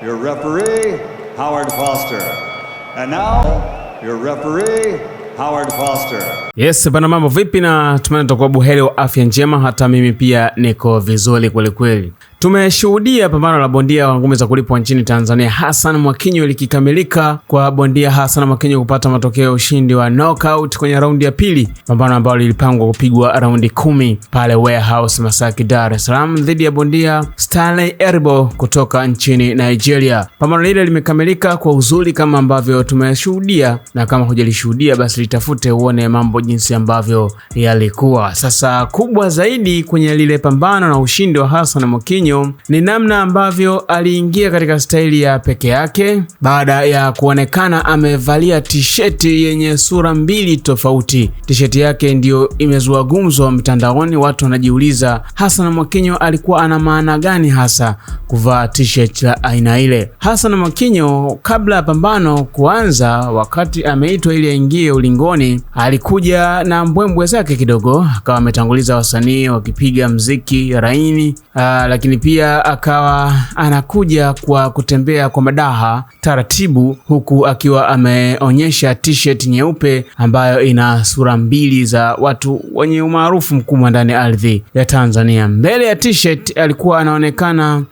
your referee, Howard Foster. And now, your referee, Howard Foster. Yes, bana, mambo vipi? Na tumaini tutakuwa buheri wa afya njema. Hata mimi pia niko vizuri kweli kweli. Tumeshuhudia pambano la bondia wa ngumi za kulipwa nchini Tanzania Hassan Mwakinyo likikamilika kwa bondia Hassan Mwakinyo kupata matokeo ya ushindi wa knockout kwenye raundi ya pili, pambano ambalo lilipangwa kupigwa raundi 10 pale Warehouse Masaki, Dar es Salaam dhidi ya bondia Stanley Eribo kutoka nchini Nigeria. Pambano hili limekamilika kwa uzuri kama ambavyo tumeshuhudia, na kama hujalishuhudia basi litafute uone mambo jinsi ambavyo yalikuwa. Sasa kubwa zaidi kwenye lile pambano na ushindi wa Hassan Mwakinyo ni namna ambavyo aliingia katika staili ya peke yake baada ya kuonekana amevalia t-shirt yenye sura mbili tofauti. T-shirt yake ndio imezua gumzo mtandaoni, watu wanajiuliza Hassan Mwakinyo alikuwa ana maana gani hasa kuvaa t-shirt la aina ile. Hassan Mwakinyo kabla ya pambano kuanza, wakati ameitwa ili aingie ulingoni, alikuja na mbwembwe zake kidogo, akawa ametanguliza wasanii wakipiga mziki laini, lakini pia akawa anakuja kwa kutembea kwa madaha taratibu, huku akiwa ameonyesha t-shirt nyeupe ambayo ina sura mbili za watu wenye umaarufu mkubwa ndani ya ardhi ya Tanzania. Mbele ya t-shirt alikuwa anaonekana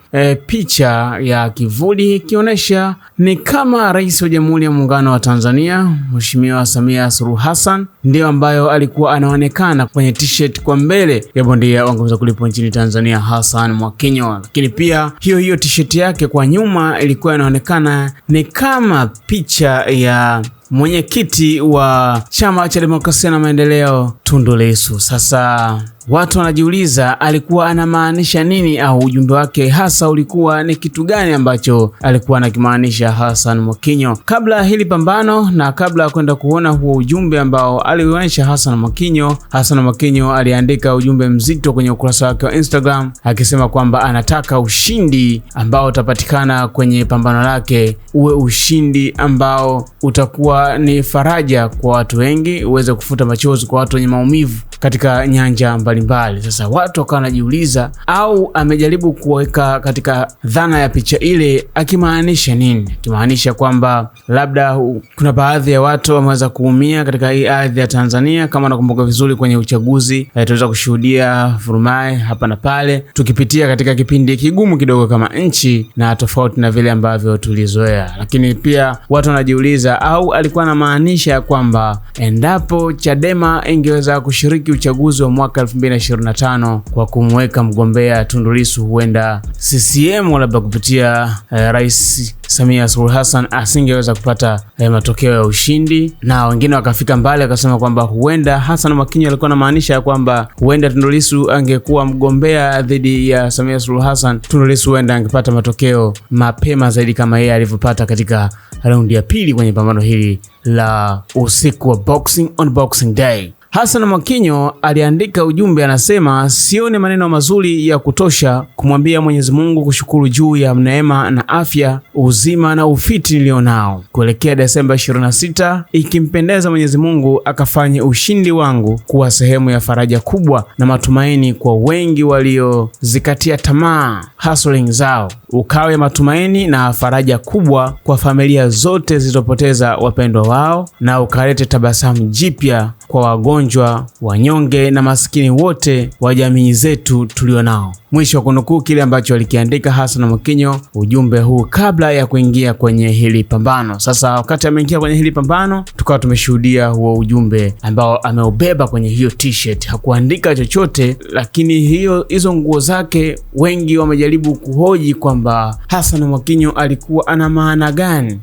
picha ya kivuli ikionyesha ni kama Rais wa Jamhuri ya Muungano wa Tanzania Mheshimiwa Samia Suluhu Hassan, ndio ambayo alikuwa anaonekana kwenye t-shirt kwa mbele ya bondia wa ngumi za kulipwa nchini Tanzania Hassan Mwakinyo. Lakini pia hiyo t-shirt yake kwa nyuma ilikuwa inaonekana ni kama picha ya mwenyekiti wa Chama cha Demokrasia na Maendeleo Tundu Lissu. Sasa watu wanajiuliza alikuwa anamaanisha nini, au ujumbe wake hasa ulikuwa ni kitu gani ambacho alikuwa anakimaanisha Hassan Mwakinyo. Kabla hili pambano na kabla ya kwenda kuona huo ujumbe ambao alionyesha Hassan Mwakinyo aliandika ujumbe mzito kwenye ukurasa wake wa Instagram akisema kwamba anataka ushindi ambao utapatikana kwenye pambano lake uwe ushindi ambao utakuwa ni faraja kwa watu wengi, uweze kufuta machozi kwa watu wenye maumivu katika nyanja mbalimbali. Sasa watu wakawa wanajiuliza, au amejaribu kuweka katika dhana ya picha ile akimaanisha nini? Akimaanisha kwamba labda kuna baadhi ya watu wameweza kuumia katika hii ardhi ya Tanzania. Kama nakumbuka vizuri kwenye uchaguzi tuweza kushuhudia vurumai hapa na pale, tukipitia katika kipindi kigumu kidogo kama nchi na tofauti na vile ambavyo tulizoea. Lakini pia watu wanajiuliza, au alikuwa anamaanisha kwamba endapo Chadema ingeweza kushiriki uchaguzi wa mwaka 2025 kwa kumweka mgombea Tundu Lissu, huenda CCM labda kupitia Rais Samia Suluhu Hassan asingeweza kupata matokeo ya ushindi. Na wengine wakafika mbali wakasema kwamba huenda Hassan Mwakinyo alikuwa anamaanisha kwamba huenda Tundu Lissu angekuwa mgombea dhidi ya Samia Suluhu Hassan, Tundu Lissu huenda angepata matokeo mapema zaidi kama yeye alivyopata katika raundi ya pili kwenye pambano hili la usiku wa Boxing on Boxing Day. Hassan Mwakinyo aliandika ujumbe, anasema sione maneno mazuri ya kutosha kumwambia Mwenyezi Mungu kushukuru juu ya neema na afya, uzima na ufiti nilionao kuelekea Desemba 26, ikimpendeza Mwenyezi Mungu akafanye ushindi wangu kuwa sehemu ya faraja kubwa na matumaini kwa wengi waliozikatia tamaa hustling zao, ukawe matumaini na faraja kubwa kwa familia zote zilizopoteza wapendwa wao, na ukalete tabasamu jipya kwa wagonjwa, wanyonge na maskini wote wa jamii zetu tulionao. Mwisho wa kunukuu kile ambacho alikiandika Hassan Mwakinyo, ujumbe huu kabla ya kuingia kwenye hili pambano. Sasa wakati ameingia kwenye hili pambano, tukawa tumeshuhudia huo ujumbe ambao ameubeba kwenye hiyo t-shirt. Hakuandika chochote, lakini hizo nguo zake wengi wamejaribu kuhoji kwamba Hassan Mwakinyo alikuwa ana maana gani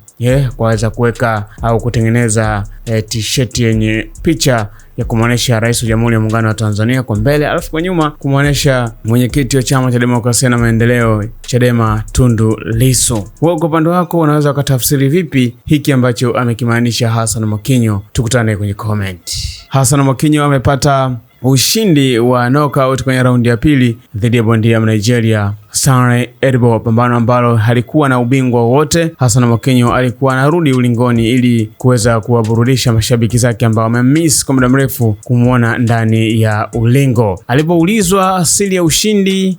kuweza kuweka au kutengeneza t-shirt yenye picha ya kumwonyesha Rais wa Jamhuri ya Muungano wa Tanzania kwa mbele, alafu kwa nyuma kumwonyesha mwenyekiti wa Chama cha Demokrasia na Maendeleo Chadema Tundu Lissu. Wewe kwa upande wako unaweza kutafsiri vipi hiki ambacho amekimaanisha Hassan Mwakinyo? Tukutane kwenye comment. Hassan Mwakinyo amepata ushindi wa knockout kwenye raundi ya pili dhidi ya bondia wa Nigeria Stanley Edibo, pambano ambalo halikuwa na ubingwa wowote. Hassan Mwakinyo alikuwa anarudi ulingoni ili kuweza kuwaburudisha mashabiki zake ambao wamemiss kwa muda mrefu kumuona ndani ya ulingo. Alipoulizwa asili ya ushindi,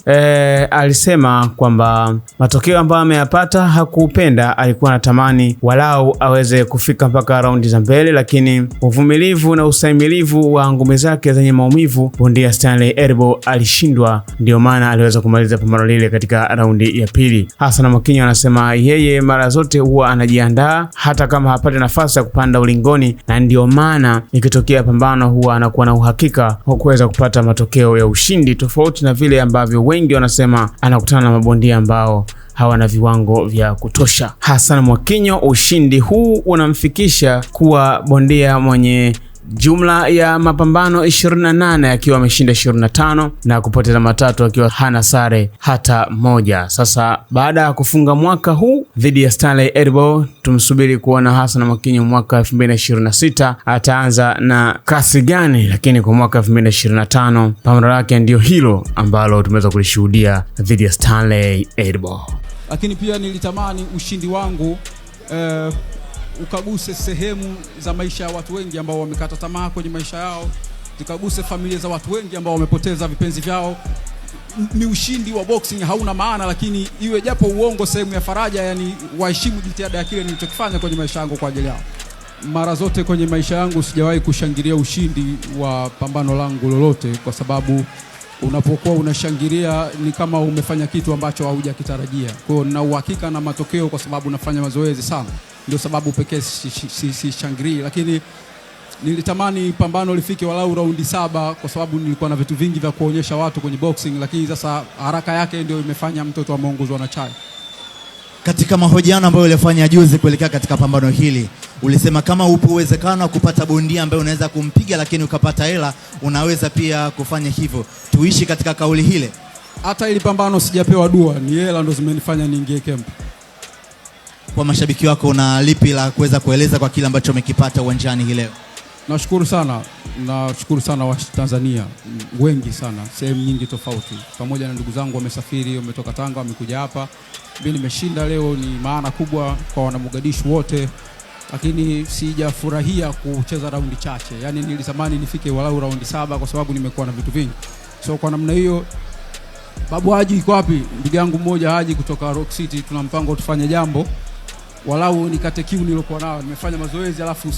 alisema kwamba matokeo ambayo ameyapata hakupenda, alikuwa anatamani walau aweze kufika mpaka raundi za mbele, lakini uvumilivu na ustahimilivu wa ngome zake zenye maumivu, bondia Stanley Edibo alishindwa, ndio maana aliweza kumaliza pambano lile katika raundi ya pili. Hassan Mwakinyo anasema yeye mara zote huwa anajiandaa hata kama hapati nafasi ya kupanda ulingoni, na ndio maana ikitokea pambano huwa anakuwa na uhakika wa kuweza kupata matokeo ya ushindi, tofauti na vile ambavyo wengi wanasema anakutana na mabondia ambao hawana viwango vya kutosha. Hassan Mwakinyo, ushindi huu unamfikisha kuwa bondia mwenye jumla ya mapambano 28 akiwa ameshinda 25 na kupoteza matatu akiwa hana sare hata moja. Sasa baada ya kufunga mwaka huu dhidi ya Stanley Edibo, tumsubiri kuona Hassan Mwakinyo mwaka 2026 ataanza na kasi gani, lakini kwa mwaka 2025 pambano lake ndio hilo ambalo tumeweza kulishuhudia dhidi ya Stanley Edibo. Lakini pia nilitamani ushindi wangu ukaguse sehemu za maisha ya watu wengi ambao wamekata tamaa kwenye maisha yao, ukaguse familia za watu wengi ambao wamepoteza vipenzi vyao. Ni ushindi wa boxing, hauna maana, lakini iwe japo uongo sehemu ya faraja, yani waheshimu jitihada ya kile nilichokifanya kwenye maisha yangu kwa ajili yao. Mara zote kwenye maisha yangu sijawahi kushangilia ushindi wa pambano langu lolote, kwa sababu unapokuwa unashangilia ni kama umefanya kitu ambacho haujakitarajia. Kwa hiyo na uhakika na matokeo kwa sababu nafanya mazoezi sana, ndio sababu pekee si shangiri. Lakini nilitamani pambano lifike walau raundi 7 kwa sababu nilikuwa na vitu vingi vya kuonyesha watu kwenye boxing, lakini sasa haraka yake ndio imefanya mtoto ameongozwa na chai. Katika mahojiano ambayo ulifanya juzi kuelekea katika pambano hili, ulisema kama upo uwezekano wa kupata bondia ambaye unaweza kumpiga lakini ukapata hela, unaweza pia kufanya hivyo. Tuishi katika kauli hile. Hata ili pambano sijapewa dua, ni hela ndo zimenifanya niingie camp. Kwa mashabiki wako una lipi la kuweza kueleza kwa kile ambacho umekipata uwanjani hii leo? Nashukuru sana wa Tanzania wengi sana, sehemu nyingi tofauti, pamoja na ndugu zangu wamesafiri, wametoka Tanga, wamekuja hapa. Mimi nimeshinda leo, ni maana kubwa kwa wana Mogadishu wote, lakini sijafurahia kucheza raundi chache. Yani nilitamani nifike walau raundi 7 kwa sababu nimekuwa na vitu vingi. So kwa namna hiyo, Babu Haji iko wapi? Ndugu yangu mmoja Haji kutoka Rock City, tuna mpango tufanye jambo walau nikate kiu nilokuwa nao. Nimefanya mazoezi alafu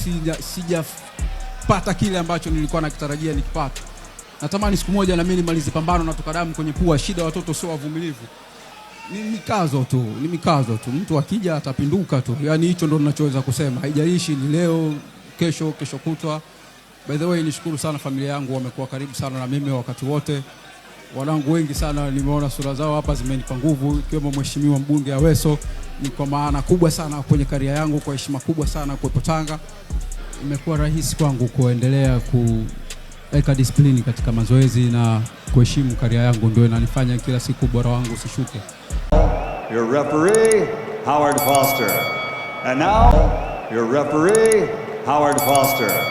sijapata kile ambacho nilikuwa nakitarajia nikipata. Natamani siku moja na mimi nimalize pambano na toka damu kwenye pua. Shida watoto sio wavumilivu. Ni mikazo tu. Mtu akija atapinduka tu. Yani hicho ndo ninachoweza kusema. Haijalishi ni leo, kesho kutwa. By the way, nishukuru sana familia yangu, wamekuwa karibu sana na mimi wakati wote. Wanangu wengi sana nimeona sura zao hapa zimenipa nguvu, ikiwemo mheshimiwa mbunge Aweso. Ni kwa maana kubwa sana kwenye karia yangu, kwa heshima kubwa sana kuwepo Tanga. Imekuwa rahisi kwangu kuendelea kuweka discipline katika mazoezi na kuheshimu karia yangu, ndio inanifanya kila siku bora wangu usishuke. Your referee, Howard Foster. And now, your referee, Howard Foster.